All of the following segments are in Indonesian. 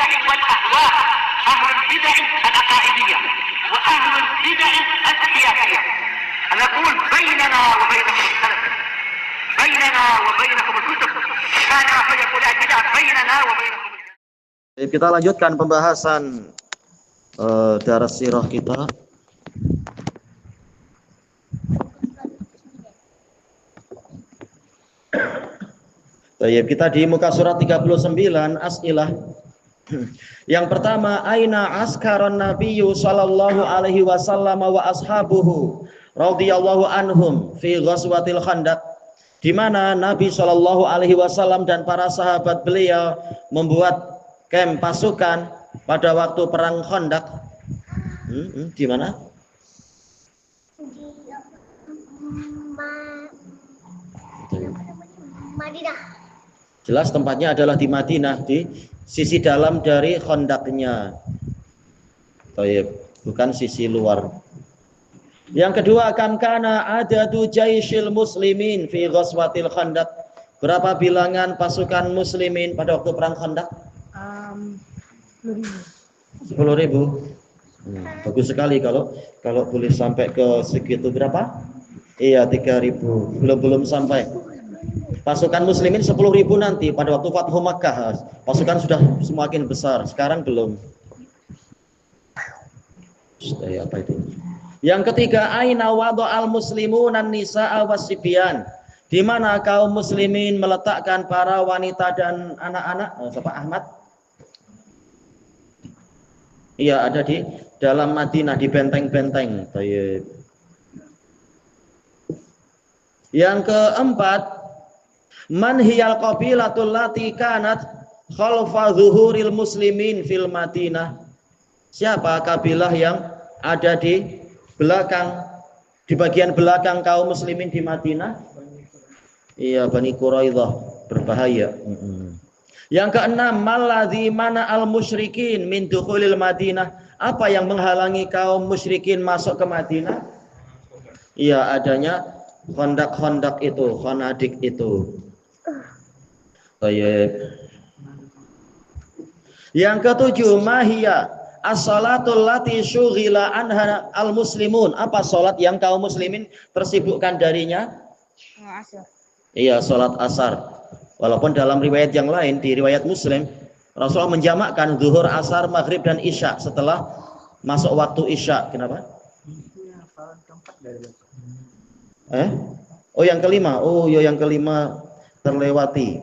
البدع والأهواء، أهل البدع العقائدية وأهل البدع السياسية. نقول بيننا وبينكم السلف، بيننا وبينكم الكتب، كان فيقول البدع بيننا وبينكم. Kita lanjutkan pembahasan daras sirah kita. Kita di muka surat 39 as'ilah. Yang pertama, aina askaron nabiyyu sallallahu alaihi wasallam wa ashabuhu radhiyallahu anhum fi ghazwatil Khandaq. Di mana Nabi sallallahu alaihi wasallam dan para sahabat beliau membuat kem pasukan pada waktu perang Khandaq. Di mana? Madinah. Jelas tempatnya adalah di Madinah, di sisi dalam dari Khandaqnya. Bukan sisi luar. Yang kedua, kam kana adadu jaisyil muslimin fi ghazwatil Khandaq. Berapa bilangan pasukan muslimin pada waktu perang Khandaq? 10.000. Bagus sekali kalau boleh sampai ke segitu. Berapa? Iya, 3.000. Belum sampai. Pasukan muslimin 10.000 nanti pada waktu Fathu Makkah. Pasukan sudah semakin besar. Sekarang belum. Apa itu? Yang ketiga, aina wada'al muslimun an-nisa'a was-sibyan. Di mana kaum muslimin meletakkan para wanita dan anak-anak? Siapa Ahmad? Iya, ada di dalam Madinah, di benteng-benteng. Yang keempat, man hiyal qabilatul lati kanat khalfa zuhuril muslimin fil Madinah. Siapa kabilah yang ada di belakang, di bagian belakang kaum muslimin di Madinah? Iya, Bani Quraidah, berbahaya. Yang keenam, maladzi mana al musyrikin min dukhulil Madinah. Apa yang menghalangi kaum musyrikin masuk ke Madinah? Iya, adanya Khandaq itu, Khanadik itu. Yang ketujuh, mahiyya as-salatul lati syughila anha al-muslimun. Apa salat yang kaum muslimin tersibukkan darinya? Asar. Iya, salat asar. Walaupun dalam riwayat yang lain, di riwayat Muslim, Rasulullah menjamakkan zuhur, asar, maghrib dan isya setelah masuk waktu isya. Kenapa? Oh, yang kelima. Oh, yang kelima terlewati.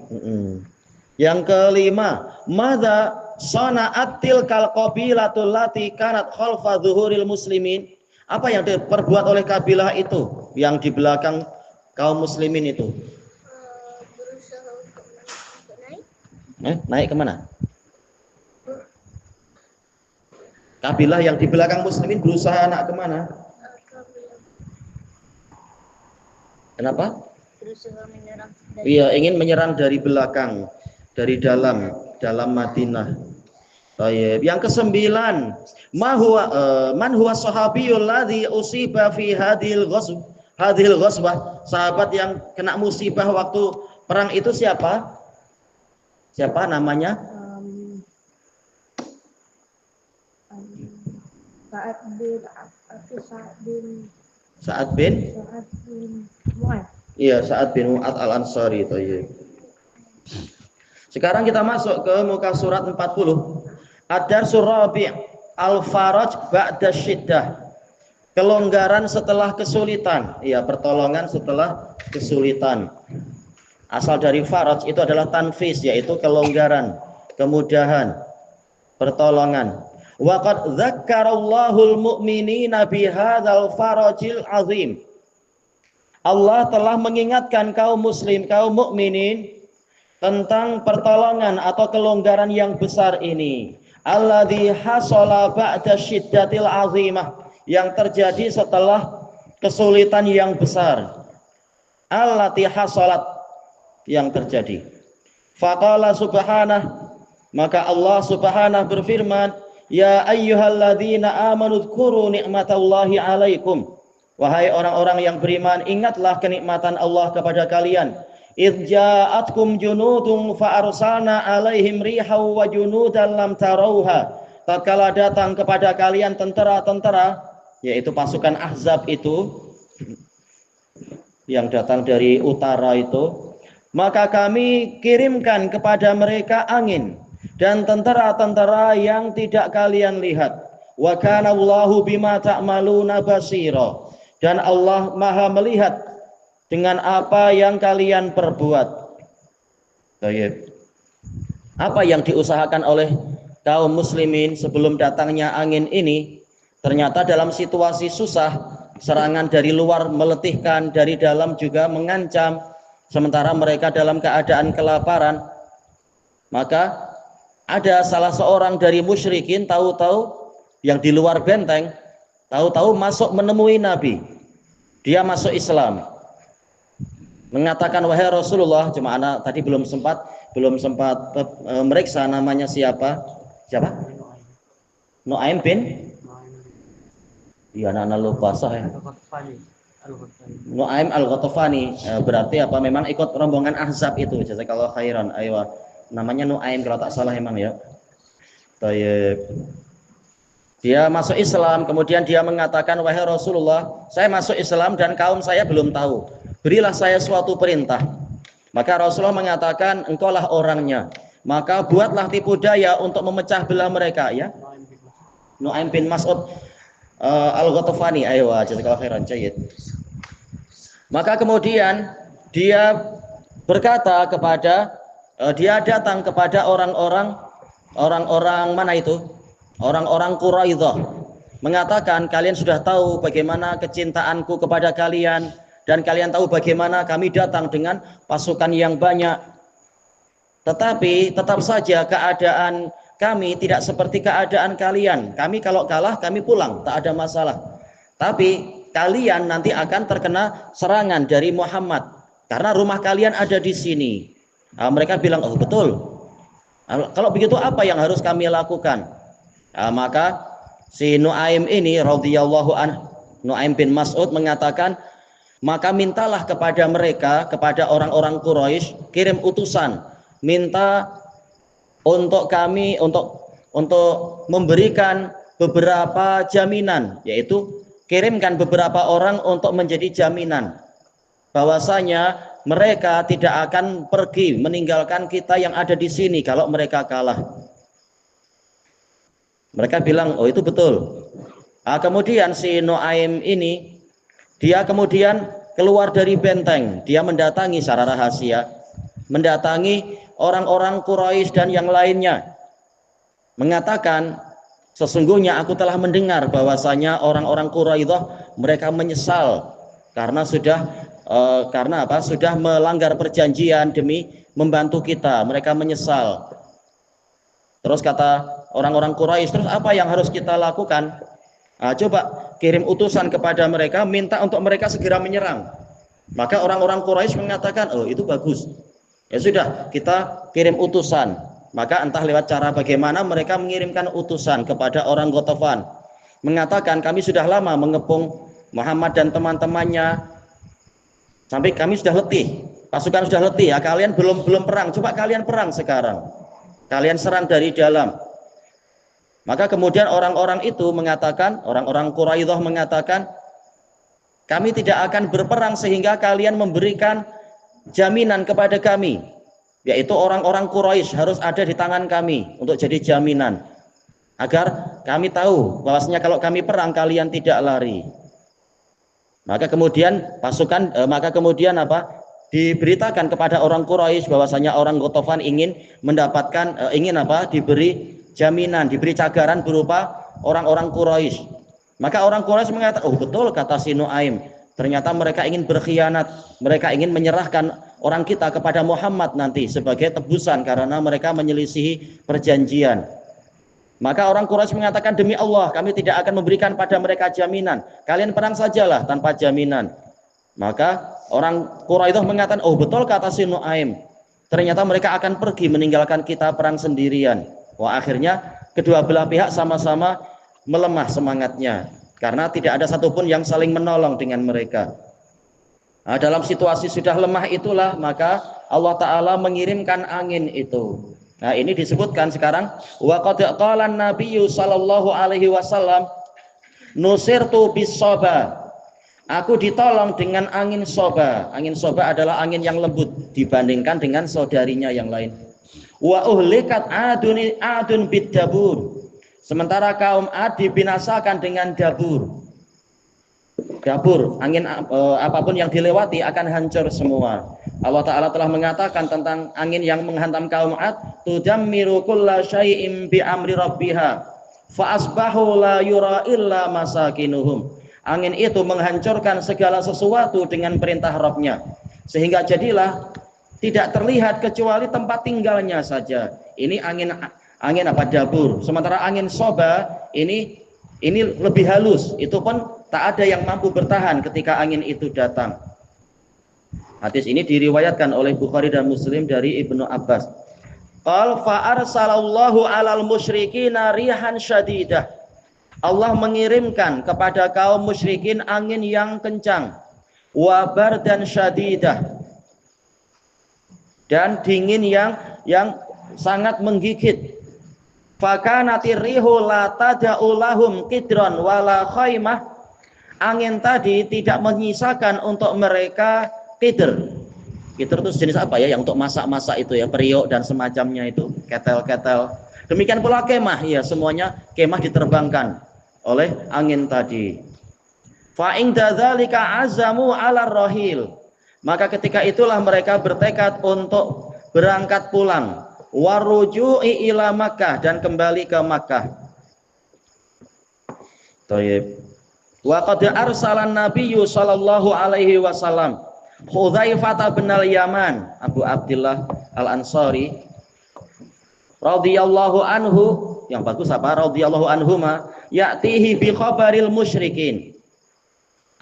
Yang kelima, madza sana'atil kal qabilatul lati kanat khalfa zuhuril muslimin. Apa yang diperbuat oleh kabilah itu yang di belakang kaum muslimin itu? Naik kemana? Kabilah yang di belakang muslimin berusaha naik kemana? Kenapa? Iya, ingin menyerang dari belakang, dari dalam Madinah. Yang kesembilan, man huwa sahabiyul ladzi usiba fi hadhil ghazwah. Sahabat yang kena musibah waktu perang itu siapa? Siapa namanya? Sa'ad bin Mu'ad. Iya, Sa'ad bin Mu'ad al-Ansari. Sekarang kita masuk ke muka surat 40. Ad-Darsul Rabi' al-Faraj ba'da syiddah. Kelonggaran setelah kesulitan. Iya, pertolongan setelah kesulitan. Asal dari faraj itu adalah tanfis, yaitu kelonggaran, kemudahan, pertolongan. Wa qad dzakkarallahu al-mu'minina bihadzal farajil azim. Allah telah mengingatkan kaum muslim, kaum mukminin tentang pertolongan atau kelonggaran yang besar ini. Alladzi hasala ba'da syiddatil azimah, yang terjadi setelah kesulitan yang besar. Allati hasalat, yang terjadi. Faqala subhanah, maka Allah subhanahu berfirman, ya ayyuhalladzina amanu dzkuru ni'matallahi 'alaikum. Wahai orang-orang yang beriman, ingatlah kenikmatan Allah kepada kalian. idh ja'atkum junudun fa arsalna 'alaihim rihaw wa junudan lam tarauha. Tatkala datang kepada kalian tentara-tentara, yaitu pasukan Ahzab itu yang datang dari utara itu, maka kami kirimkan kepada mereka angin dan tentara-tentara yang tidak kalian lihat. Wa kana Allahu bima ta'maluna basira. Dan Allah Maha melihat dengan apa yang kalian perbuat. Baik. Apa yang diusahakan oleh kaum muslimin sebelum datangnya angin ini? Ternyata dalam situasi susah, serangan dari luar meletihkan, dari dalam juga mengancam, sementara mereka dalam keadaan kelaparan. Maka ada salah seorang dari musyrikin tahu-tahu yang di luar benteng, tahu-tahu masuk menemui Nabi. Dia masuk Islam, mengatakan, wahai Rasulullah, cuma anak tadi belum sempat meriksa namanya siapa? Nu'aim bin? Iya, anak-anak lupa ya. Nu'aim al-Ghatafani. Berarti apa? Memang ikut rombongan Ahzab itu. Jazakallahu khairan. Aywa. Namanya Nu'aim kalau tak salah emang ya. Baik. Dia masuk Islam, kemudian dia mengatakan, wahai Rasulullah, saya masuk Islam dan kaum saya belum tahu. Berilah saya suatu perintah. Maka Rasulullah mengatakan, engkaulah orangnya. Maka buatlah tipu daya untuk memecah belah mereka, ya. Nu'aim bin Mas'ud al-Ghatafani. Ayo, jazakallahu khairan, jayyid. Maka kemudian dia berkata kepada dia datang kepada orang-orang mana itu? Orang-orang Quraidah, mengatakan, kalian sudah tahu bagaimana kecintaanku kepada kalian, dan kalian tahu bagaimana kami datang dengan pasukan yang banyak. Tetapi tetap saja keadaan kami tidak seperti keadaan kalian. Kami kalau kalah kami pulang, tak ada masalah. Tapi kalian nanti akan terkena serangan dari Muhammad karena rumah kalian ada di sini. Nah, mereka bilang, oh betul. Kalau begitu apa yang harus kami lakukan? Nah, maka si Nu'aim ini radhiyallahu anhu, Nu'aim bin Mas'ud mengatakan, maka mintalah kepada mereka, kepada orang-orang Quraisy, kirim utusan, minta untuk kami untuk memberikan beberapa jaminan, yaitu kirimkan beberapa orang untuk menjadi jaminan bahwasanya mereka tidak akan pergi meninggalkan kita yang ada di sini kalau mereka kalah. Mereka bilang, oh itu betul. Kemudian si Nu'aim ini, dia kemudian keluar dari benteng. Dia mendatangi secara rahasia, mendatangi orang-orang Quraisy dan yang lainnya. Mengatakan, sesungguhnya aku telah mendengar bahwasanya orang-orang Quraidah mereka menyesal karena sudah melanggar perjanjian demi membantu kita. Mereka menyesal. Terus kata orang-orang Quraisy, terus apa yang harus kita lakukan? Coba kirim utusan kepada mereka, minta untuk mereka segera menyerang. Maka orang-orang Quraisy mengatakan, oh itu bagus. Ya sudah, kita kirim utusan. Maka entah lewat cara bagaimana mereka mengirimkan utusan kepada orang Ghatafan, mengatakan, kami sudah lama mengepung Muhammad dan teman-temannya, sampai kami sudah letih, pasukan sudah letih ya, kalian belum perang, coba kalian perang sekarang, kalian serang dari dalam. Maka kemudian orang-orang itu mengatakan, orang-orang Quraidah mengatakan, kami tidak akan berperang sehingga kalian memberikan jaminan kepada kami, yaitu orang-orang Quraisy harus ada di tangan kami untuk jadi jaminan, agar kami tahu bahwasanya kalau kami perang kalian tidak lari. Maka kemudian diberitakan kepada orang Quraisy bahwasanya orang Ghatafan ingin diberi jaminan, diberi cagaran berupa orang-orang Quraisy. Maka orang Quraisy mengatakan, oh betul kata si Nu'aim, ternyata mereka ingin berkhianat, mereka ingin menyerahkan orang kita kepada Muhammad nanti sebagai tebusan karena mereka menyelisihi perjanjian. Maka orang Quraisy mengatakan, demi Allah kami tidak akan memberikan pada mereka jaminan, kalian perang sajalah tanpa jaminan. Maka orang Quraidah mengatakan, oh betul kata si Nu'aim, ternyata mereka akan pergi meninggalkan kita perang sendirian. Wah, akhirnya kedua belah pihak sama-sama melemah semangatnya karena tidak ada satupun yang saling menolong dengan mereka. Nah, dalam situasi sudah lemah itulah maka Allah Ta'ala mengirimkan angin itu. Nah, ini disebutkan sekarang wa qad qala an-nabiyyu sallallahu alaihi wasallam nusirtu bis-soba. Aku ditolong dengan angin soba. Angin soba adalah angin yang lembut dibandingkan dengan saudarinya yang lain. Wa uhlikat adun bid-dabur. Sementara kaum Ad dibinasakan dengan dabur. Dabur, angin apapun yang dilewati akan hancur semua. Allah Ta'ala telah mengatakan tentang angin yang menghantam kaum Ad, tudammiru kulla syai'im bi amri rabbiha fa asbahu la yura illa masakinuhum. Angin itu menghancurkan segala sesuatu dengan perintah Rabb-nya, sehingga jadilah tidak terlihat kecuali tempat tinggalnya saja. Ini angin apa? Dabur. Sementara angin soba ini lebih halus, itu pun tak ada yang mampu bertahan ketika angin itu datang. Hadis ini diriwayatkan oleh Bukhari dan Muslim dari Ibnu Abbas. Qal fa arsalallahu 'alal musyrikina rihan syadidah. Allah mengirimkan kepada kaum musyrikin angin yang kencang, wa bardan syadidah, dan dingin yang sangat menggigit. Fakanatir rihu la tada'u lahum qidran wala khaymah. Angin tadi tidak menyisakan untuk mereka qidr. Qidr itu jenis apa ya? Yang untuk masak-masak itu ya, periuk dan semacamnya itu, ketel-ketel. Demikian pula kemah, ya semuanya kemah diterbangkan oleh angin tadi. Fa inda dzalika azamu 'ala rahil. Maka ketika itulah mereka bertekad untuk berangkat pulang, waruju'i ila Makkah, dan kembali ke Makkah. Thayyib. Wa qad arsalan nabiyyu sallallahu alaihi wasallam Hudzaifah bin al-Yaman, Abu Abdullah Al-Ansari radhiyallahu anhu, yang bagus apa? Radhiyallahu anhuma, ya'tihi bi khabaril musyrikin,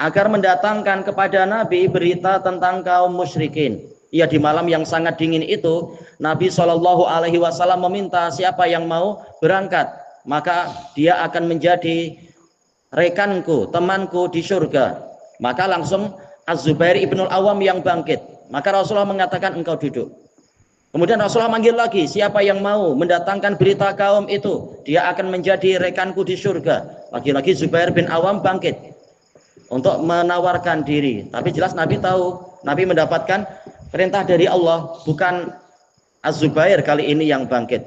agar mendatangkan kepada Nabi berita tentang kaum musyrikin. Ya, di malam yang sangat dingin itu Nabi Shallallahu alaihi wasallam meminta siapa yang mau berangkat, maka dia akan menjadi rekanku, temanku di surga. Maka langsung Az-Zubair ibnul Awam yang bangkit. Maka Rasulullah mengatakan engkau duduk. Kemudian Rasulullah manggil lagi, siapa yang mau mendatangkan berita kaum itu, dia akan menjadi rekanku di surga. Lagi-lagi Zubair bin Awam bangkit untuk menawarkan diri. Tapi jelas Nabi tahu, Nabi mendapatkan perintah dari Allah, bukan Az-Zubair kali ini yang bangkit,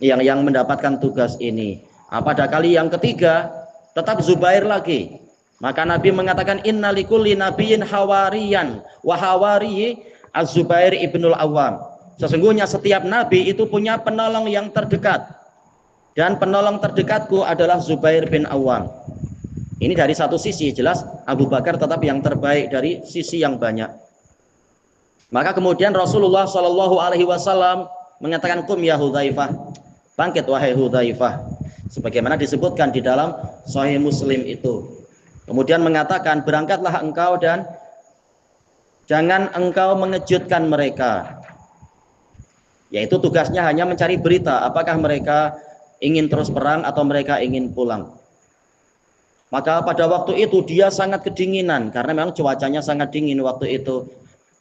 yang mendapatkan tugas ini. Pada kali yang ketiga tetap Zubair lagi. Maka Nabi mengatakan inna likulli nabiyyin hawariyan wa hawariyi Az-Zubair ibnul Awam. Sesungguhnya setiap nabi itu punya penolong yang terdekat, dan penolong terdekatku adalah Zubair bin Awam. Ini dari satu sisi, jelas Abu Bakar tetap yang terbaik dari sisi yang banyak. Maka kemudian Rasulullah Shallallahu alaihi wasallam mengatakan, kum ya Hudzaifah, bangkit wahai Hudzaifah, sebagaimana disebutkan di dalam Sahih Muslim itu. Kemudian mengatakan, berangkatlah engkau dan jangan engkau mengejutkan mereka. Yaitu tugasnya hanya mencari berita, apakah mereka ingin terus perang atau mereka ingin pulang. Maka pada waktu itu dia sangat kedinginan, karena memang cuacanya sangat dingin waktu itu.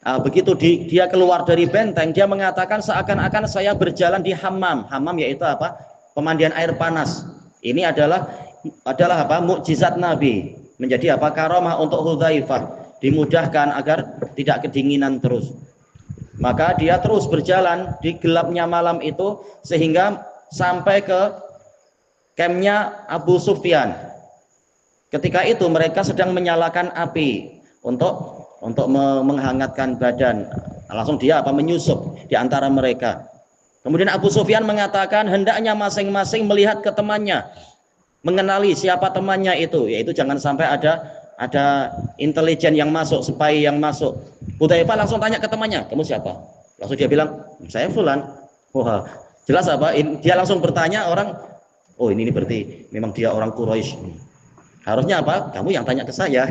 Begitu dia keluar dari benteng, dia mengatakan seakan-akan saya berjalan di hammam. Hammam yaitu apa? Pemandian air panas. Ini adalah apa? Mukjizat Nabi. Menjadi apa? Karamah untuk Hudzaifah, dimudahkan agar tidak kedinginan terus. Maka dia terus berjalan di gelapnya malam itu sehingga sampai ke kampnya Abu Sufyan. Ketika itu mereka sedang menyalakan api untuk menghangatkan badan. Langsung dia menyusup di antara mereka. Kemudian Abu Sufyan mengatakan hendaknya masing-masing melihat ke temannya, mengenali siapa temannya itu, yaitu jangan sampai ada intelijen yang masuk, spy yang masuk. Hudzaifah langsung tanya ke temannya, kamu siapa? Langsung dia bilang, saya fulan. Wah, jelas apa? Dia langsung bertanya orang, oh ini berarti memang dia orang Quraisy. Harusnya apa? Kamu yang tanya ke saya.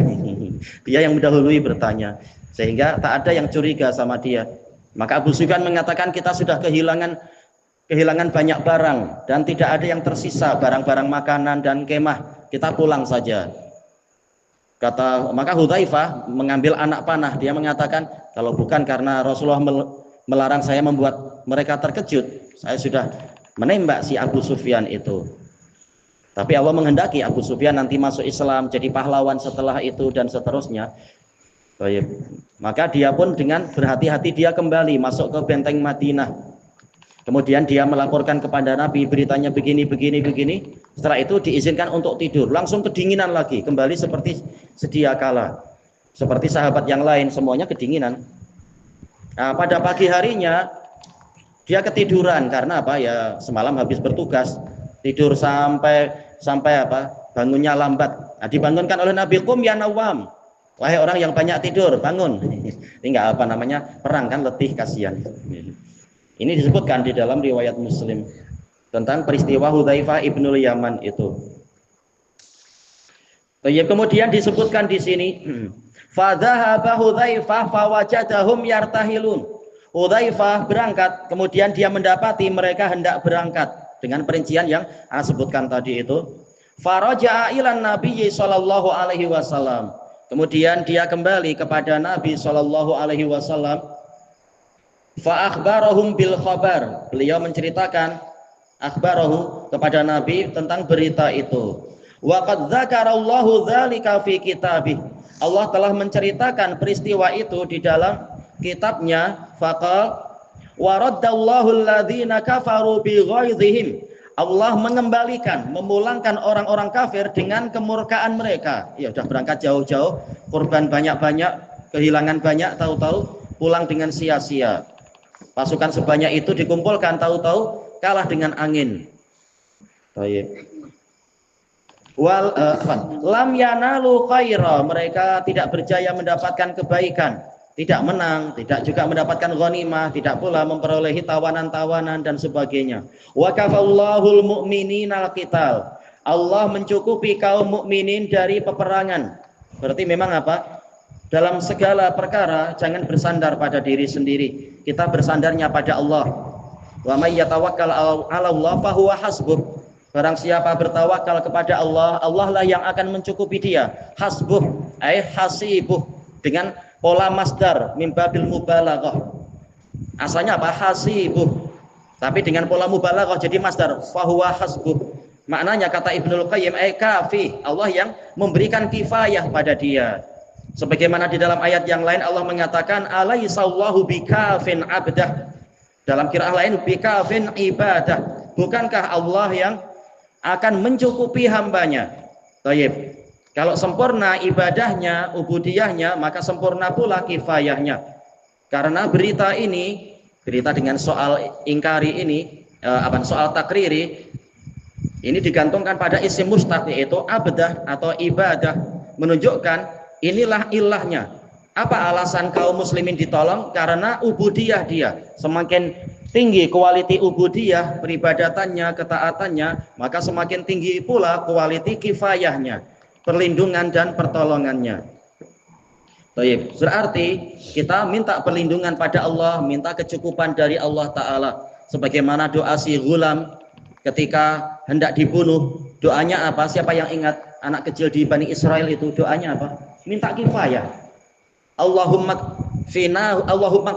Dia yang mendahului bertanya, sehingga tak ada yang curiga sama dia. Maka Abu Sufyan mengatakan, kita sudah kehilangan banyak barang dan tidak ada yang tersisa, barang-barang makanan dan kemah, kita pulang saja. Maka Hudzaifah mengambil anak panah, dia mengatakan, kalau bukan karena Rasulullah melarang saya membuat mereka terkejut, saya sudah menembak si Abu Sufyan itu. Tapi Allah menghendaki Abu Sufyan nanti masuk Islam, jadi pahlawan setelah itu dan seterusnya. Baik. Maka dia pun dengan berhati-hati dia kembali masuk ke benteng Madinah. Kemudian dia melaporkan kepada Nabi beritanya begini. Setelah itu diizinkan untuk tidur, langsung kedinginan lagi, kembali seperti sedia kala. Seperti sahabat yang lain, semuanya kedinginan. Nah, pada pagi harinya dia ketiduran karena apa? Ya semalam habis bertugas, tidur sampai bangunnya lambat. Nah, dibangunkan oleh Nabi, "Qum ya Nawam." Wahai orang yang banyak tidur, bangun. Ini enggak perang kan, letih, kasihan. Ini disebutkan di dalam riwayat Muslim tentang peristiwa Hudzaifah ibnul Yaman itu. Kemudian disebutkan di sini, fadzahaba Hudzaifah fawajadahum yartahilun. Hudzaifah berangkat, kemudian dia mendapati mereka hendak berangkat dengan perincian yang sebutkan tadi itu. Faraja'a ilan Nabi sallallahu alaihi wasallam. Kemudian dia kembali kepada Nabi sallallahu alaihi wasallam. Fa akhbarahum bil khabar. Beliau menceritakan akhbarahu kepada Nabi tentang berita itu. Wa qad dzakarallahu dzalika fi kitabih. Allah telah menceritakan peristiwa itu di dalam kitabnya. Faqal wa raddallahu alladzina kafaru bi ghaizihim. Allah mengembalikan, memulangkan orang-orang kafir dengan kemurkaan mereka. Ya sudah berangkat jauh-jauh, korban banyak-banyak, kehilangan banyak, tahu-tahu pulang dengan sia-sia. Pasukan sebanyak itu dikumpulkan, tahu-tahu kalah dengan angin. Baik. Lam yanalu khaira, mereka tidak berjaya mendapatkan kebaikan, tidak menang, tidak juga mendapatkan ghanimah, tidak pula memperolehi tawanan-tawanan dan sebagainya. Wa kafallahul mu'minina al-qital. Allah mencukupi kaum mukminin dari peperangan. Berarti memang apa? Dalam segala perkara jangan bersandar pada diri sendiri. Kita bersandarnya pada Allah. Wa may yatawakkal 'ala Allah fa huwa hasbuh. Barang siapa bertawakal kepada Allah, Allah lah yang akan mencukupi dia. Hasbuh ay hasibuh, dengan pola masdar mim babil mubalaghah. Asalnya apa? Hasibuh. Tapi dengan pola mubalaghah jadi masdar fa huwa hasbuh. Maknanya kata Ibnul Qayyim ay kafi, Allah yang memberikan kifayah pada dia. Sebagaimana di dalam ayat yang lain Allah mengatakan alaihissallahu bikafin abdah. Dalam qiraah lain bikafin ibadah. Bukankah Allah yang akan mencukupi hambanya? Baik. Kalau sempurna ibadahnya, ubudiyahnya, maka sempurna pula kifayahnya. Karena berita ini, berita dengan soal ingkari ini, soal takriri, ini digantungkan pada isim mustaq, yaitu abdah atau ibadah, menunjukkan inilah ilahnya. Apa alasan kaum muslimin ditolong? Karena ubudiyah dia. Semakin tinggi kualiti ubudiyah, peribadatannya, ketaatannya, maka semakin tinggi pula kualiti kifayahnya, perlindungan dan pertolongannya. Baik, berarti kita minta perlindungan pada Allah, minta kecukupan dari Allah Ta'ala. Sebagaimana doa si Ghulam ketika hendak dibunuh, doanya apa? Siapa yang ingat anak kecil di Bani Israel itu doanya apa? Minta kifayah. Allahumma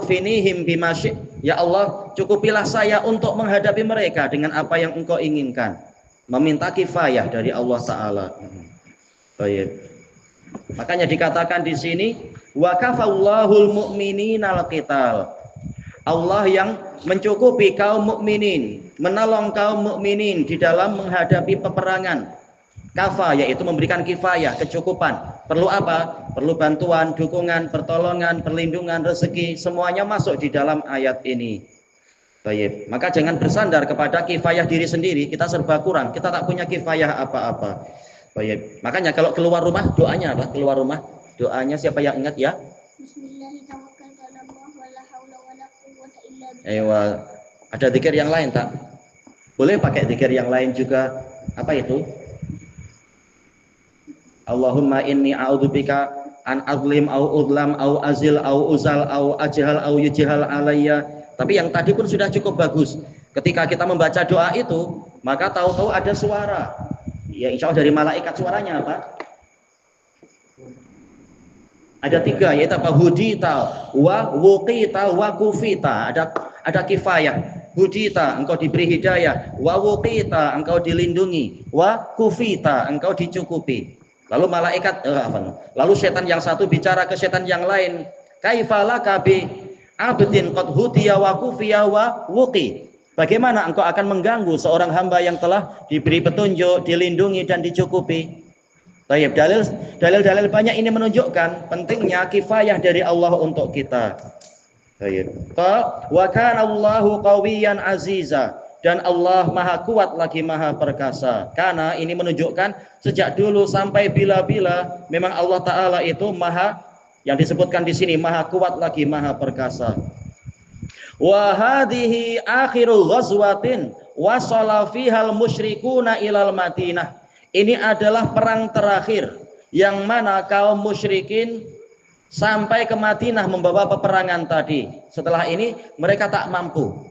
kfinihim bima syi'. Ya Allah, cukupilah saya untuk menghadapi mereka dengan apa yang Engkau inginkan. Meminta kifayah dari Allah Ta'ala. Baik. Makanya dikatakan di sini wa kafallahul mu'minina al-qital. Allah yang mencukupi kaum mukminin, menolong kaum mukminin di dalam menghadapi peperangan. Kafa yaitu memberikan kifayah, kecukupan. Perlu apa? Perlu bantuan, dukungan, pertolongan, perlindungan, rezeki, semuanya masuk di dalam ayat ini. Baik, maka jangan bersandar kepada kifayah diri sendiri, kita serba kurang, kita tak punya kifayah apa-apa. Baik, makanya kalau keluar rumah doanya apa? Keluar rumah doanya siapa yang ingat ya? Ada zikir yang lain tak? Boleh pakai zikir yang lain juga. Apa itu? Allahumma inni a'udzubika an azlim au udlam au azil au uzal au ajhal au yujhal alayya. Tapi yang tadi pun sudah cukup bagus. Ketika kita membaca doa itu, maka tahu-tahu ada suara. Ya insya Allah dari malaikat, suaranya apa? Ada tiga, yaitu apa? Hudita, wa wuqita, wa kufita. Ada kifayah. Hudita, engkau diberi hidayah. Wa wuqita, engkau dilindungi. Wa kufita, engkau dicukupi. Lalu malaikat, lalu setan yang satu bicara ke setan yang lain. Kaifalaka bi abdin qad hudiya wa kufiya wa wuqi. Bagaimana engkau akan mengganggu seorang hamba yang telah diberi petunjuk, dilindungi dan dicukupi? Baik, dalil banyak ini menunjukkan pentingnya kifayah dari Allah untuk kita. Baik. Wa kana Allahu qawiyyan aziza, dan Allah maha kuat lagi maha perkasa. Karena ini menunjukkan sejak dulu sampai bila-bila memang Allah Ta'ala itu maha, yang disebutkan di sini maha kuat lagi maha perkasa. Wa hadhihi akhiru ghazwatin wasala fihal musyrikuna ilal Madinah. Ini adalah perang terakhir yang mana kaum musyrikin sampai ke Madinah membawa peperangan tadi. Setelah ini mereka tak mampu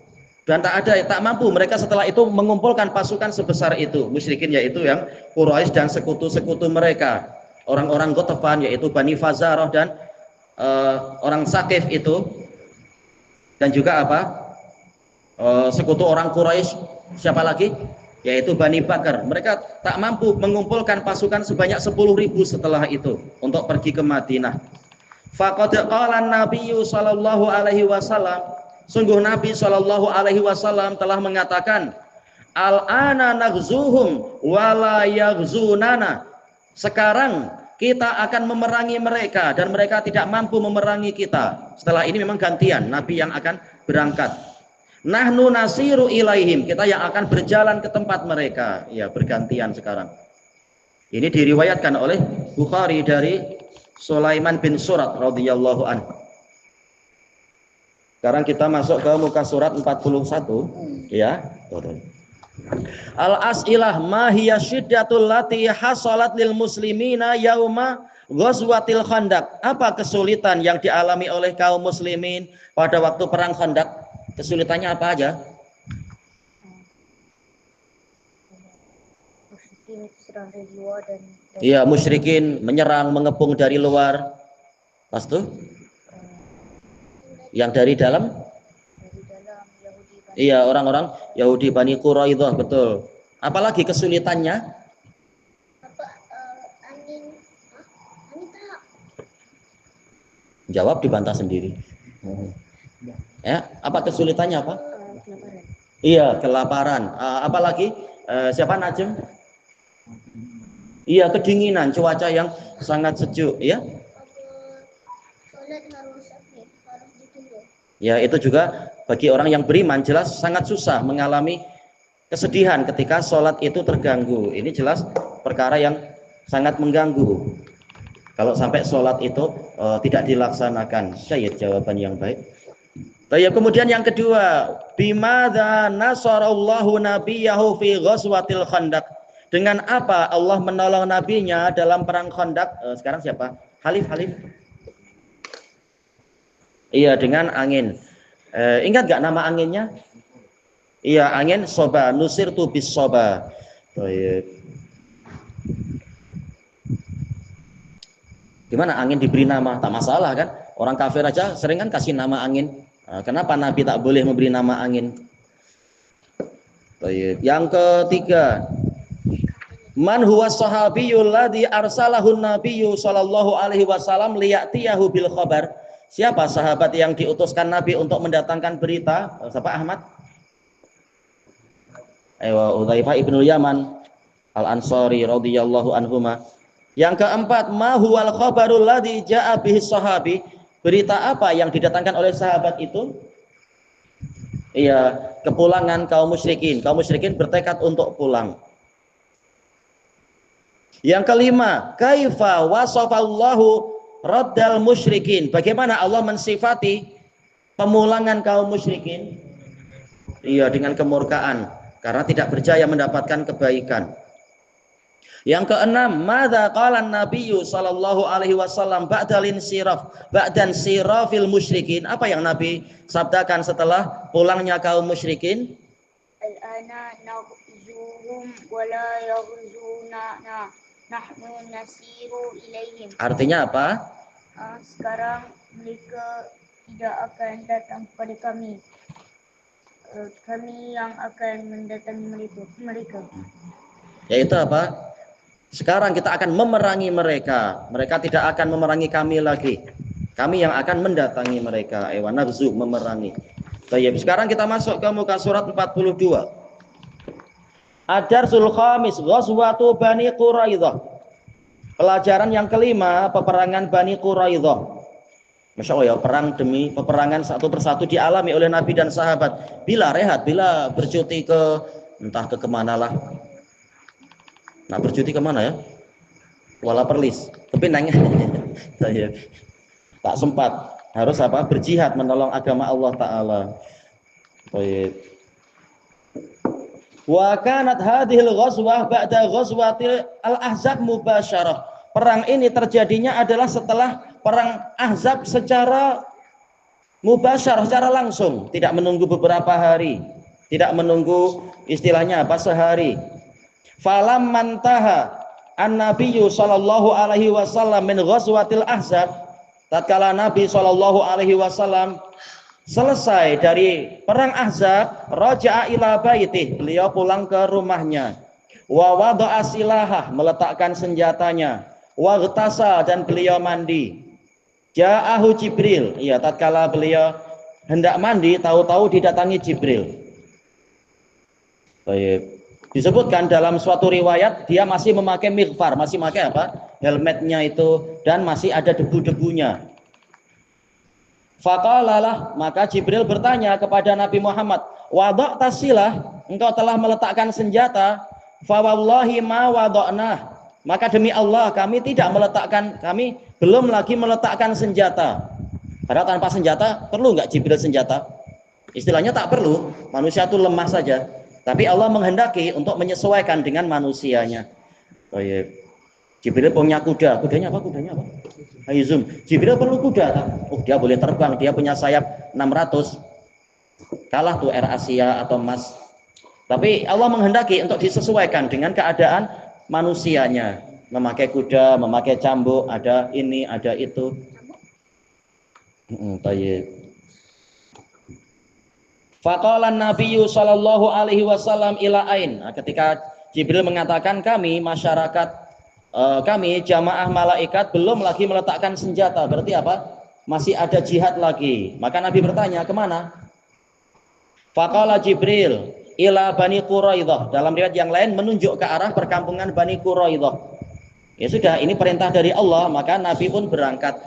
dan tak mampu mereka setelah itu mengumpulkan pasukan sebesar itu. Musyrikin yaitu yang Quraisy dan sekutu-sekutu mereka, orang-orang Ghatafan yaitu Bani Fazarah dan orang Saqif itu, dan juga apa? Sekutu orang Quraisy siapa lagi? Yaitu Bani Bakar. Mereka tak mampu mengumpulkan pasukan sebanyak 10.000 setelah itu untuk pergi ke Madinah. Faqad qala an-nabiy sallallahu alaihi wasallam, sungguh Nabi sallallahu alaihi wasallam telah mengatakan, al-ana naghzuhum wa la yaghzunana. Sekarang kita akan memerangi mereka dan mereka tidak mampu memerangi kita. Setelah ini memang gantian Nabi yang akan berangkat. Nahnu nasiru ilaihim, kita yang akan berjalan ke tempat mereka. Ya, bergantian sekarang. Ini diriwayatkan oleh Bukhari dari Sulaiman bin Surat radhiyallahu anhu. Sekarang kita masuk ke muka surat 41, ya. Al-as'ilah ma hiya syiddatul lati hasalat lil muslimina yauma ghazwatil Khandaq. Apa kesulitan yang dialami oleh kaum muslimin pada waktu perang Khandaq? Kesulitannya apa aja? Iya, musyrikin menyerang, mengepung dari luar. Pas tuh? Yang dari dalam? Iya, orang-orang Yahudi Bani Quraidah, betul. Apalagi kesulitannya? Jawab dibantah sendiri. Ya, apa kesulitannya apa? Kelaparan. Iya, kelaparan. Apalagi siapa Najm? Iya, kedinginan, cuaca yang sangat sejuk, ya. Ya, itu juga bagi orang yang beriman jelas sangat susah mengalami kesedihan ketika sholat itu terganggu. Ini jelas perkara yang sangat mengganggu. Kalau sampai sholat itu tidak dilaksanakan. Syahid, jawaban yang baik. Kemudian yang kedua, bimadza nasarallahu nabiyahu fi ghazwatil Khandaq. Dengan apa Allah menolong nabinya dalam perang Khandaq? Sekarang siapa? Halif. Iya, dengan angin. Ingat gak nama anginnya? Iya, angin soba, nusirtu bis soba. Gimana angin diberi nama? Tak masalah kan? Orang kafir aja sering kan kasih nama angin. Kenapa Nabi tak boleh memberi nama angin? Yang ketiga, man huwa sahabiyul ladzi arsalahu nabiyyu sallallahu alaihi wasallam liyatiyahu bil khabar. Siapa sahabat yang diutuskan Nabi untuk mendatangkan berita? Siapa Ahmad? Udzaifah ibnu Yaman al-Ansari radhiyallahu anhuma. Yang keempat, ma huwal khabarul ladzi jaa bihi sahabi. Berita apa yang didatangkan oleh sahabat itu? Iya, kepulangan kaum musyrikin. Kaum musyrikin bertekad untuk pulang. Yang kelima, kaifa wasafallahu raddal musyrikin. Bagaimana Allah mensifati pemulangan kaum musyrikin? Iya, dengan kemurkaan karena tidak berjaya mendapatkan kebaikan. Yang keenam, madza qala an-nabiyyu sallallahu alaihi wasallam ba'dal sirafil musyrikin. Apa yang Nabi sabdakan setelah pulangnya kaum musyrikin? Al-ana naghzuhum wa la yaghzunana nahnu nasiru ilaihim. Artinya apa? sekarang mereka tidak akan datang kepada kami. Kami yang akan mendatangi mereka. Yaitu apa? Sekarang kita akan memerangi mereka. Mereka tidak akan memerangi kami lagi. Kami yang akan mendatangi mereka. Wa nabzu, memerangi. Baik, sekarang kita masuk ke muka surat 42. Ad-Darsul Khamis, Ghazwatu Bani Quraidah. Pelajaran yang kelima, peperangan Bani Quraidah. Masya Allah ya, perang demi peperangan satu persatu dialami oleh Nabi dan sahabat. Bila rehat, bila bercuti ke entah ke kemana lah. Nah, bercuti kemana ya? Kuala Perlis, ke Pinang. Tak sempat, harus apa? Berjihad menolong agama Allah Ta'ala. Baik. Wa kanat hadhil ghazwah ba'da ghazwatil al-ahzab mubasyarah. Perang ini terjadinya adalah setelah perang Ahzab secara mubasyarah, secara langsung, tidak menunggu beberapa hari, tidak menunggu istilahnya apa sehari. Falam mantaha an-nabiyyu sallallahu alaihi wasallam min ghazwatil Ahzab, tatkala Nabi sallallahu alaihi wasallam selesai dari perang Ahzab, raja'a ila baitih, beliau pulang ke rumahnya. Wa wada'a silahah, meletakkan senjatanya. Wa ghtasal, dan beliau mandi. Ja'ahu Jibril, iya, tatkala beliau hendak mandi, tahu-tahu didatangi Jibril. Baik. Disebutkan dalam suatu riwayat dia masih memakai mighfar, masih memakai apa? Helmetnya itu, dan masih ada debu-debunya. Faqalalah, maka Jibril bertanya kepada Nabi Muhammad, wada'ta silah, engkau telah meletakkan senjata. Fa wallahi ma wada'nah, maka demi Allah kami tidak meletakkan, kami belum lagi meletakkan senjata. Padahal tanpa senjata perlu nggak Jibril senjata? Istilahnya tak perlu, manusia itu lemah saja. Tapi Allah menghendaki untuk menyesuaikan dengan manusianya. Oh iya. Jibril punya kuda, kudanya apa? Ayo zoom. Jibril perlu kuda, tak? Oh, dia boleh terbang, dia punya sayap 600. Kalah tuh Air Asia atau Mas. Tapi Allah menghendaki untuk disesuaikan dengan keadaan manusianya, memakai kuda, memakai cambuk, ada ini, ada itu. Tayyib. Faqala Nabiyyu sallallahu alaihi wasallam ila ain. Nah, ketika Jibril mengatakan kami masyarakat, kami jamaah malaikat belum lagi meletakkan senjata, berarti apa? Masih ada jihad lagi. Maka Nabi bertanya, kemana? Faqala Jibril ila Bani Quraidah. Dalam riwayat yang lain menunjuk ke arah perkampungan Bani Quraidah. Ya sudah, ini perintah dari Allah, maka Nabi pun berangkat.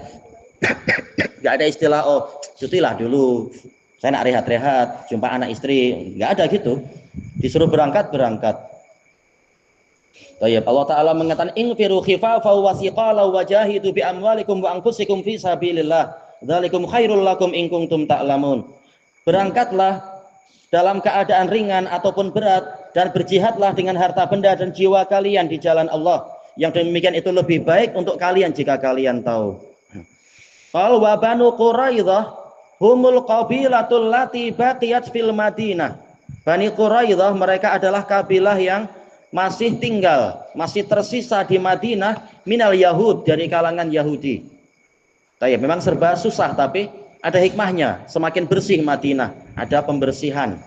Gak ada istilah, oh cutilah dulu, saya nak rehat-rehat, jumpa anak istri, gak ada gitu. Disuruh berangkat. Baik, Allah Ta'ala mengatakan infiru khifafa wa siqala wa jahidu bi amwalikum wa anfusikum fi sabilillah dzalikum khairul lakum in kuntum ta'lamun. Berangkatlah dalam keadaan ringan ataupun berat, dan berjihadlah dengan harta benda dan jiwa kalian di jalan Allah. Yang demikian itu lebih baik untuk kalian jika kalian tahu. Qal wa Banu Quraidah humul qabilatul lati baqiyat fil Madinah. Bani Quraidah mereka adalah kabilah yang masih tinggal, masih tersisa di Madinah minal Yahud, dari kalangan Yahudi. Memang serba susah, tapi ada hikmahnya, semakin bersih Madinah, ada pembersihan.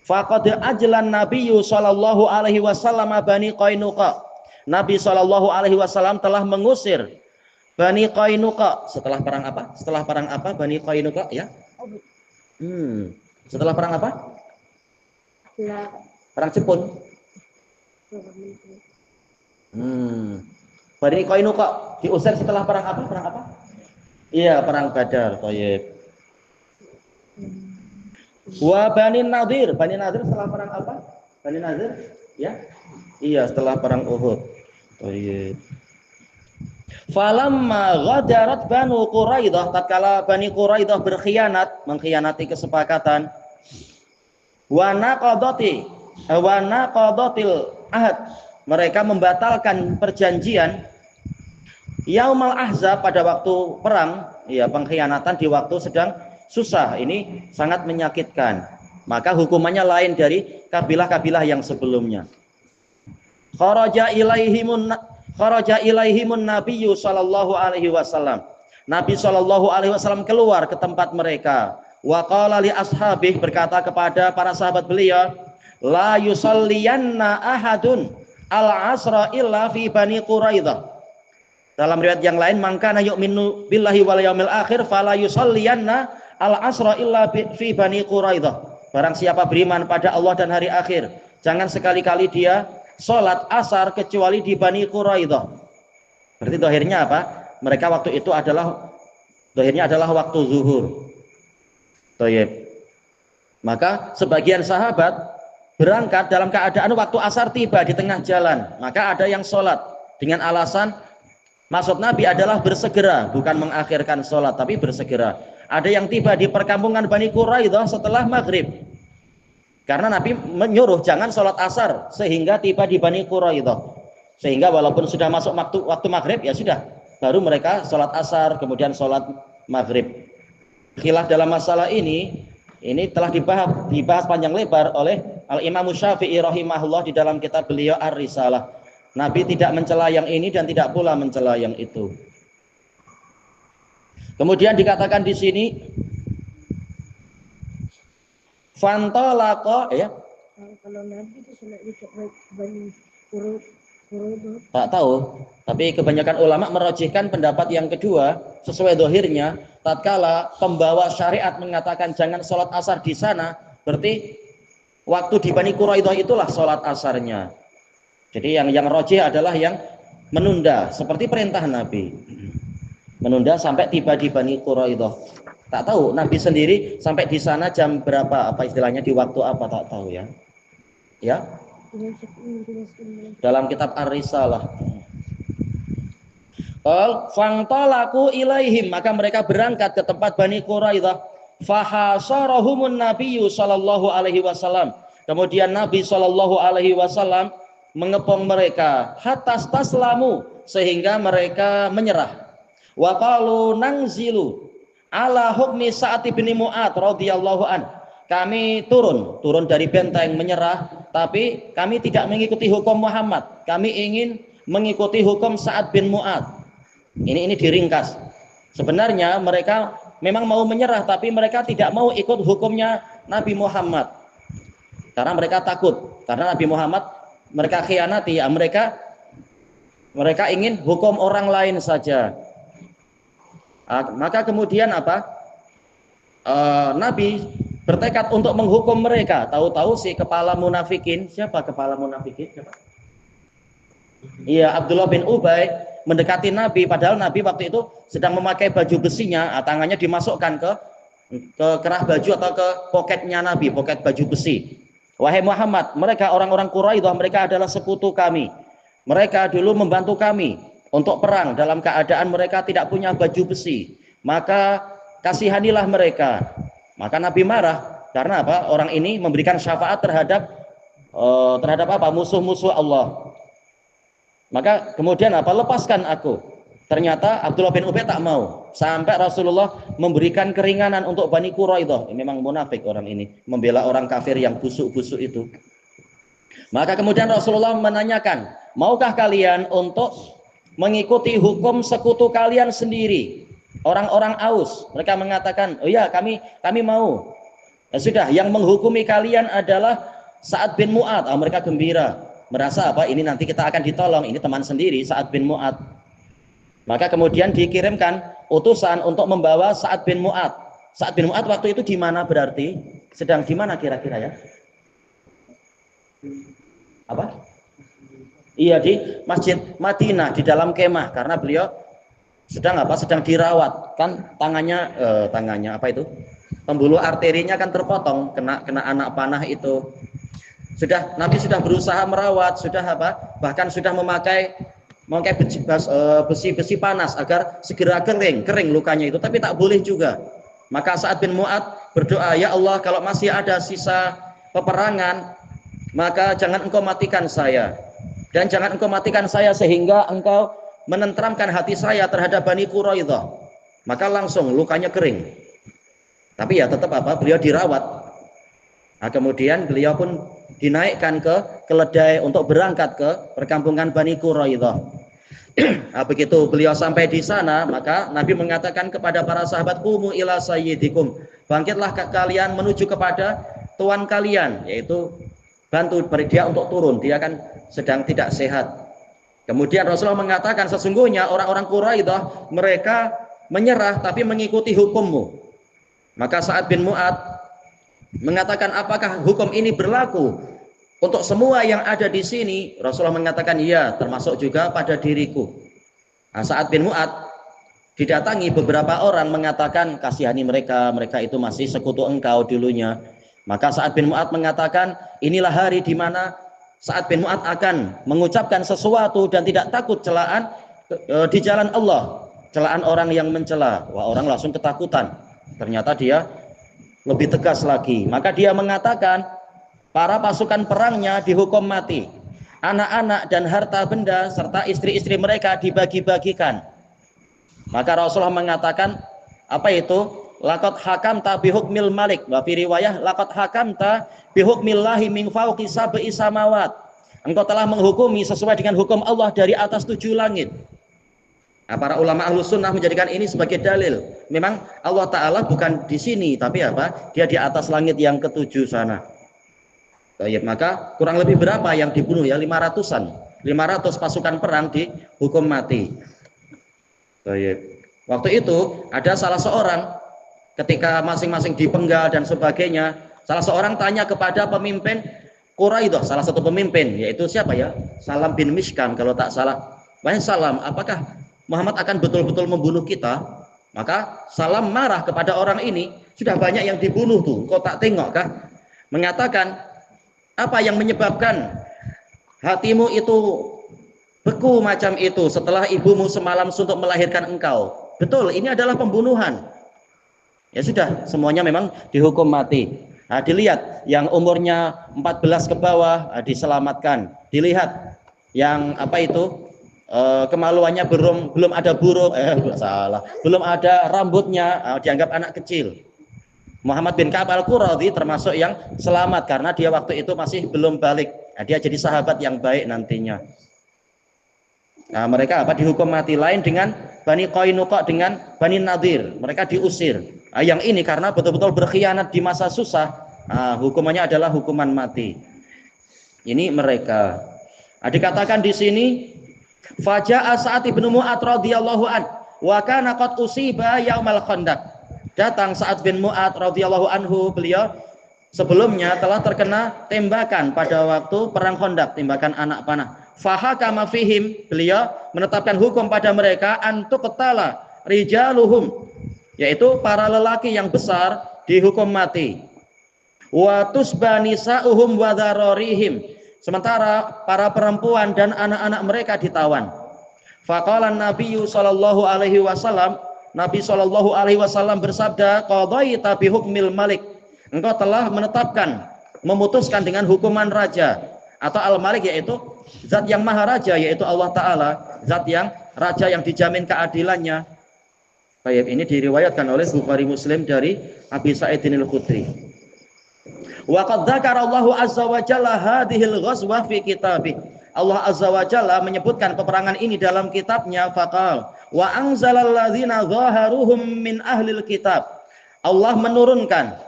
Faqad ajlan Nabiyyu sallallahu alaihi wasallam Bani Qainuqa. Nabi sallallahu alaihi wasallam telah mengusir Bani Qainuqa setelah perang apa? Setelah perang apa Bani Qainuqa ya? Setelah perang apa? Perang Jepun. Bani Qainuqa diusir setelah perang apa? Perang apa? Iya, perang Badar. Thayyib. Wa Bani Nadir. Bani Nadir setelah perang apa? Bani Nadir? Ya. Iya, setelah perang Uhud. Thayyib. Falamma ghadarat Banu Quraidah, tatkala Bani Quraidah berkhianat, mengkhianati kesepakatan, wa naqadatil ahad, mereka membatalkan perjanjian Yaumal Ahzab pada waktu perang, ya, pengkhianatan di waktu sedang susah, ini sangat menyakitkan. Maka hukumannya lain dari kabilah-kabilah yang sebelumnya. Kharaja ilaihimun Nabiyyu sallallahu alaihi wasallam. Nabi SAW keluar ke tempat mereka. Wa qala li ashabih, berkata kepada para sahabat beliau, la yusalliyanna ahadun al-asra illa fi Bani Quraidah. Dalam riwayat yang lain, man kana yu'minu billahi wal yaumil akhir fala yusalliyanna al-asra illa fi Bani Quraidah. Barang siapa beriman pada Allah dan hari akhir, jangan sekali-kali dia sholat asar kecuali di Bani Quraidah. Berarti dohirnya apa? Mereka waktu itu dohirnya adalah waktu zuhur. Toyib. Maka sebagian sahabat berangkat dalam keadaan waktu asar tiba di tengah jalan. Maka ada yang sholat dengan alasan maksud Nabi adalah bersegera, bukan mengakhirkan sholat, tapi bersegera. Ada yang tiba di perkampungan Bani Quraidah setelah maghrib. Karena Nabi menyuruh jangan sholat asar sehingga tiba di Bani Quraidah. Sehingga walaupun sudah masuk waktu maghrib, ya sudah, baru mereka sholat asar, kemudian sholat maghrib. Khilaf dalam masalah ini telah dibahas panjang lebar oleh Al-Imam Syafi'i rahimahullah di dalam kitab beliau Ar-Risalah. Nabi tidak mencela yang ini dan tidak pula mencela yang itu. Kemudian dikatakan di sini fantalaqa, ya. Kalau Nabi itu sholat di Bani Quraidah. Tak tahu, tapi kebanyakan ulama merojihkan pendapat yang kedua sesuai dohirnya. Tatkala pembawa syariat mengatakan jangan sholat asar di sana, berarti waktu di Bani Quraidah itulah sholat asarnya. Jadi yang rojih adalah yang menunda, seperti perintah Nabi, menunda sampai tiba di Bani Quraidah. Tak tahu Nabi sendiri sampai di sana jam berapa, apa istilahnya, di waktu apa, tak tahu ya. Ya. Dalam kitab Ar-Risalah. Fantalaku ilaihim, maka mereka berangkat ke tempat Bani Quraidah. Fahasarahumun Nabiyyu sallallahu alaihi wasallam. Kemudian Nabi sallallahu alaihi wasallam mengepung mereka hatta taslamu, sehingga mereka menyerah. Wa qalu nangzilu ala hukmi Sa'ad bin Mu'adz radhiyallahu an. Kami turun dari benteng menyerah, tapi kami tidak mengikuti hukum Muhammad. Kami ingin mengikuti hukum Sa'ad bin Mu'adz. Ini diringkas. Sebenarnya mereka memang mau menyerah, tapi mereka tidak mau ikut hukumnya Nabi Muhammad. Karena mereka takut, karena Nabi Muhammad mereka khianati, ya mereka ingin hukum orang lain saja. Maka kemudian apa? Nabi bertekad untuk menghukum mereka. Tahu-tahu si kepala munafikin, siapa kepala munafikin? Siapa? Iya, Abdullah bin Ubay mendekati Nabi, padahal Nabi waktu itu sedang memakai baju besinya, tangannya dimasukkan ke kerah baju atau ke poketnya Nabi, poket baju besi. Wahai Muhammad, mereka orang-orang Quraidah, mereka adalah sekutu kami. Mereka dulu membantu kami untuk perang dalam keadaan mereka tidak punya baju besi. Maka kasihanilah mereka. Maka Nabi marah karena apa? Orang ini memberikan syafaat terhadap apa? Musuh-musuh Allah. Maka kemudian apa? Lepaskan aku. Ternyata Abdullah bin Ubay tak mau. Sampai Rasulullah memberikan keringanan untuk Bani Quraidah. Memang munafik orang ini, membela orang kafir yang busuk-busuk itu. Maka kemudian Rasulullah menanyakan, maukah kalian untuk mengikuti hukum sekutu kalian sendiri? Orang-orang Aus, mereka mengatakan, oh ya kami mau. Ya sudah, yang menghukumi kalian adalah Sa'ad bin Mu'adz. Mereka gembira, merasa apa? Ini nanti kita akan ditolong. Ini teman sendiri, Sa'ad bin Mu'adz. Maka kemudian dikirimkan utusan untuk membawa Sa'ad bin Mu'adz. Sa'ad bin Mu'adz waktu itu di mana berarti? Sedang di mana kira-kira ya? Apa? Iya, di Masjid Madinah, di dalam kemah, karena beliau sedang dirawat. Kan tangannya apa itu? Pembuluh arterinya kan terpotong, kena anak panah itu. Nabi sudah berusaha merawat, bahkan sudah memakai besi panas agar segera kering lukanya itu, tapi tak boleh juga. Maka Sa'ad bin Mu'adz berdoa, ya Allah, kalau masih ada sisa peperangan, maka jangan engkau matikan saya, dan jangan engkau matikan saya sehingga engkau menenteramkan hati saya terhadap Bani Quraidah. Maka langsung lukanya kering. Tapi ya tetap beliau dirawat. Nah, kemudian beliau pun dinaikkan ke keledai untuk berangkat ke perkampungan Bani Quraidah. Begitu beliau sampai di sana, maka Nabi mengatakan kepada para sahabat, "Qumu ila sayyidikum." Bangkitlah kalian menuju kepada tuan kalian, yaitu bantu dia untuk turun. Dia kan sedang tidak sehat. Kemudian Rasulullah mengatakan, sesungguhnya orang-orang Quraidah mereka menyerah tapi mengikuti hukummu. Maka Sa'ad bin Mu'adz mengatakan, apakah hukum ini berlaku untuk semua yang ada di sini? Rasulullah mengatakan, iya, termasuk juga pada diriku. Sa'ad bin Mu'adz didatangi beberapa orang mengatakan, kasihani mereka, mereka itu masih sekutu engkau dulunya. Maka Sa'ad bin Mu'adz mengatakan, inilah hari di mana Sa'ad bin Mu'adz akan mengucapkan sesuatu dan tidak takut celaan di jalan Allah, celaan orang yang mencela. Wah, orang langsung ketakutan. Ternyata dia lebih tegas lagi. Maka dia mengatakan, para pasukan perangnya dihukum mati. Anak-anak dan harta benda serta istri-istri mereka dibagi-bagikan. Maka Rasulullah mengatakan, apa itu? Laqad hakamta bihukmil malik, wa fi riwayah laqad hakamta bihukmillahi min fawqi sab'i samawat. Engkau telah menghukumi sesuai dengan hukum Allah dari atas 7 langit. Para ulama Ahlus Sunnah menjadikan ini sebagai dalil. Memang Allah Ta'ala bukan di sini, tapi apa? Dia di atas langit yang ke-7 sana. Baik, maka kurang lebih berapa yang dibunuh ya? 500-an. 500 pasukan perang dihukum mati. Baik. Waktu itu ada salah seorang, ketika masing-masing dipenggal dan sebagainya, salah seorang tanya kepada pemimpin Quraidah, salah satu pemimpin, yaitu siapa ya? Salam bin Mishkam kalau tak salah. Wahai Salam, apakah Muhammad akan betul-betul membunuh kita? Maka Salam marah kepada orang ini, sudah banyak yang dibunuh tuh, kau tak tengok kah? Mengatakan, apa yang menyebabkan hatimu itu beku macam itu setelah ibumu semalam suntuk melahirkan engkau? Betul, ini adalah pembunuhan. Ya sudah, semuanya memang dihukum mati. Dilihat yang umurnya 14 ke bawah diselamatkan. Dilihat yang apa itu kemaluannya belum ada burung, belum ada rambutnya, dianggap anak kecil. Muhammad bin Ka'ab al-Quradhi termasuk yang selamat karena dia waktu itu masih belum balik. Dia jadi sahabat yang baik nantinya. Mereka dihukum mati. Lain dengan Bani Qainuqa dengan Bani Nadir, mereka diusir. Yang ini karena betul-betul berkhianat di masa susah, hukumannya adalah hukuman mati. Ini mereka. Dikatakan di sini, faja'a Sa'ad bin Mu'adz radhiyallahu an wa kana qad usiba yaumal khandaq. Datang Sa'ad bin Mu'adz radhiyallahu anhu, beliau sebelumnya telah terkena tembakan pada waktu perang Khandaq, tembakan anak panah. Fahakama fihim, beliau menetapkan hukum pada mereka antuqtala rijaluhum, yaitu para lelaki yang besar dihukum mati. Wa tusba nisa'uhum wa dhararihim, sementara para perempuan dan anak-anak mereka ditawan. Faqala Nabiyyu sallallahu alaihi wasallam, Nabi sallallahu alaihi wasallam bersabda, qadaita bi hukmil malik, engkau telah menetapkan, memutuskan dengan hukuman raja. Atau al-malik yaitu zat yang maha raja, yaitu Allah Ta'ala, zat yang raja yang dijamin keadilannya. Baik, ini diriwayatkan oleh Bukhari Muslim dari Abi Sa'idin al-Khudri. Wa qad dzakara Allahu azza wa jalla hadhil ghazwa fi kitabih. Allah azza wa jalla menyebutkan peperangan ini dalam kitabnya, faqal wa anzalal ladzina zaharuhum min ahlil kitab. Allah menurunkan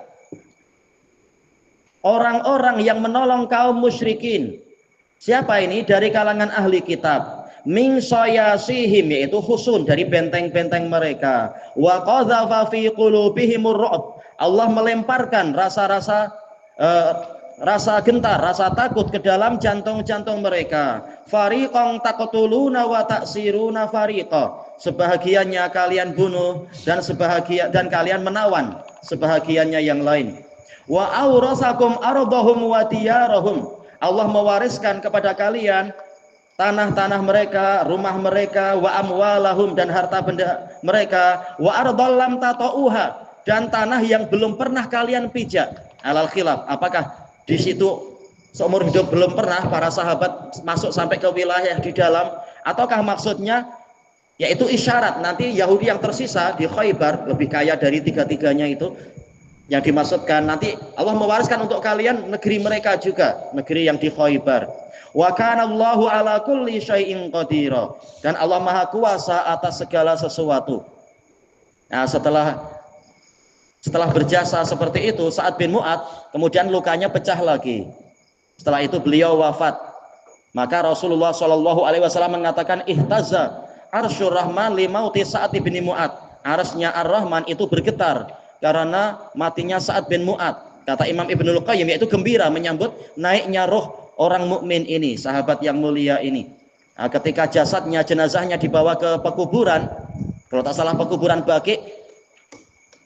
orang-orang yang menolong kaum musyrikin. Siapa ini? Dari kalangan ahli kitab. Min sayasihim, yaitu husun, dari benteng-benteng mereka. Wa qadzafa fi qulubihimur ru'b. Allah melemparkan rasa-rasa rasa gentar, rasa takut ke dalam jantung-jantung mereka. Fariqan taqtuluna wa ta'siruna fariqa. Sebahagiannya kalian bunuh dan kalian menawan sebahagiannya yang lain. Wa aurasakum ardahum wa diyarahum. Allah mewariskan kepada kalian tanah-tanah mereka, rumah mereka, wa amwalahum, dan harta benda mereka, wa ardal lam tatauha, dan tanah yang belum pernah kalian pijak. Alal khilaf, apakah di situ seumur hidup belum pernah para sahabat masuk sampai ke wilayah di dalam, ataukah maksudnya yaitu isyarat nanti Yahudi yang tersisa di Khaybar lebih kaya dari tiga-tiganya itu, yang dimaksudkan nanti Allah mewariskan untuk kalian negeri mereka juga, negeri yang di Khaybar. Wa kana Allahu ala kulli syai'in qadira. Dan Allah Maha Kuasa atas segala sesuatu. Nah, setelah berjasa seperti itu, Sa'ad bin Mu'adz kemudian lukanya pecah lagi. Setelah itu beliau wafat. Maka Rasulullah Shallallahu Alaihi Wasallam mengatakan, ihtaza arsyur rahman limauti Sa'ad bin Mu'adz. Arsy-nya Ar-Rahman itu bergetar karena matinya Sa'ad bin Mu'adz. Kata Imam Ibnul Qayyim, yaitu gembira menyambut naiknya roh orang mukmin ini, sahabat yang mulia ini. Nah, ketika jenazahnya dibawa ke pekuburan, kalau tak salah pekuburan Baqi,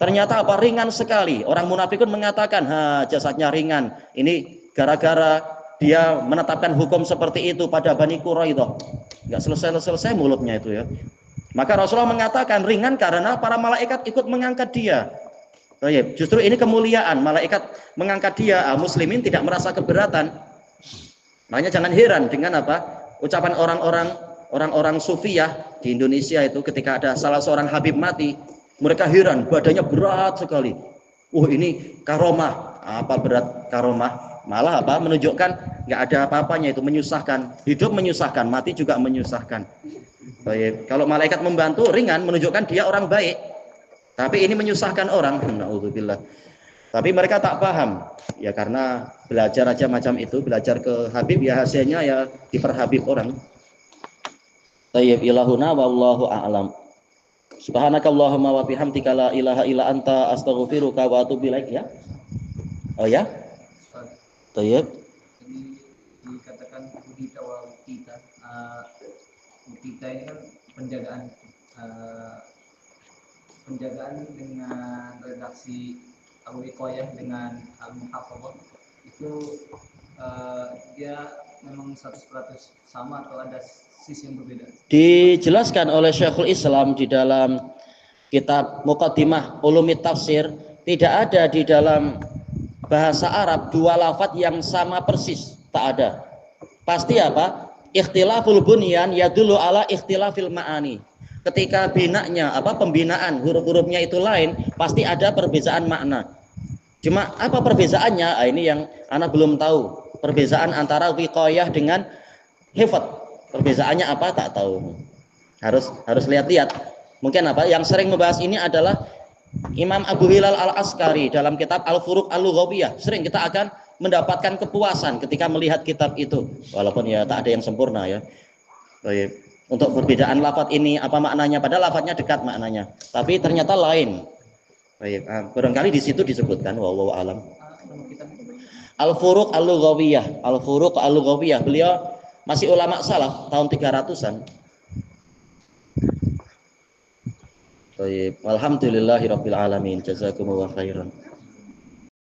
ternyata ringan sekali. Orang munafikun mengatakan, jasadnya ringan. Ini gara-gara dia menetapkan hukum seperti itu pada Bani Quraidah. Enggak selesai mulutnya itu ya. Maka Rasulullah mengatakan ringan karena para malaikat ikut mengangkat dia. Justru ini kemuliaan, malaikat mengangkat dia, muslimin tidak merasa keberatan. Makanya jangan heran dengan ucapan orang-orang sufiyah di Indonesia itu, ketika ada salah seorang habib mati, mereka heran, badannya berat sekali. Ini karomah. Apa berat karomah? Malah menunjukkan nggak ada apa-apanya, itu menyusahkan. Hidup menyusahkan, mati juga menyusahkan. Baik. Kalau malaikat membantu ringan, menunjukkan dia orang baik. Tapi ini menyusahkan orang. Na'udzubillah. Tapi mereka tak paham. Ya karena belajar aja macam itu, belajar ke habib ya hasilnya ya diperhabib orang. Tayyib ilahuna wallahu a'lam. Subhanakallahumma wa bihamdika la ilaha illa anta astaghfiruka wa atubu ilaik ya. Oh ya? Tayyib. Ini dikatakan udita wa utita. Utita ini kan penjagaan dengan redaksi Al-Wiqayah dengan Al-Muhafadzah itu dia memang 100% sama atau ada sisi yang berbeda? Dijelaskan oleh Syekhul Islam di dalam kitab Muqaddimah Ulumit Tafsir, tidak ada di dalam bahasa Arab dua lafadz yang sama persis, tak ada. Pasti ikhtilaful bunyan yadullu ala ikhtilafil ma'ani. Ketika pembinaan huruf-hurufnya itu lain, pasti ada perbedaan makna. Cuma apa perbezaannya? Ini yang anak belum tahu. Perbedaan antara wiqayah dengan hifdz. Perbezaannya apa? Tak tahu. Harus lihat-lihat. Mungkin yang sering membahas ini adalah Imam Abu Hilal Al-Askari dalam kitab Al-Furuq Al-Lughawiyah. Sering kita akan mendapatkan kepuasan ketika melihat kitab itu. Walaupun ya tak ada yang sempurna ya. Baik. Untuk perbedaan lafadz ini apa maknanya? Padahal lafadznya dekat maknanya, tapi ternyata lain. Baik, barangkali di situ disebutkan wallahu alam. Al-Furuq Al-Lughawiyah, Al-Furuq Al-Lughawiyah. Beliau masih ulama salaf tahun 300-an. Baik, alhamdulillahirabbil alamin. Jazakumullahu khairan.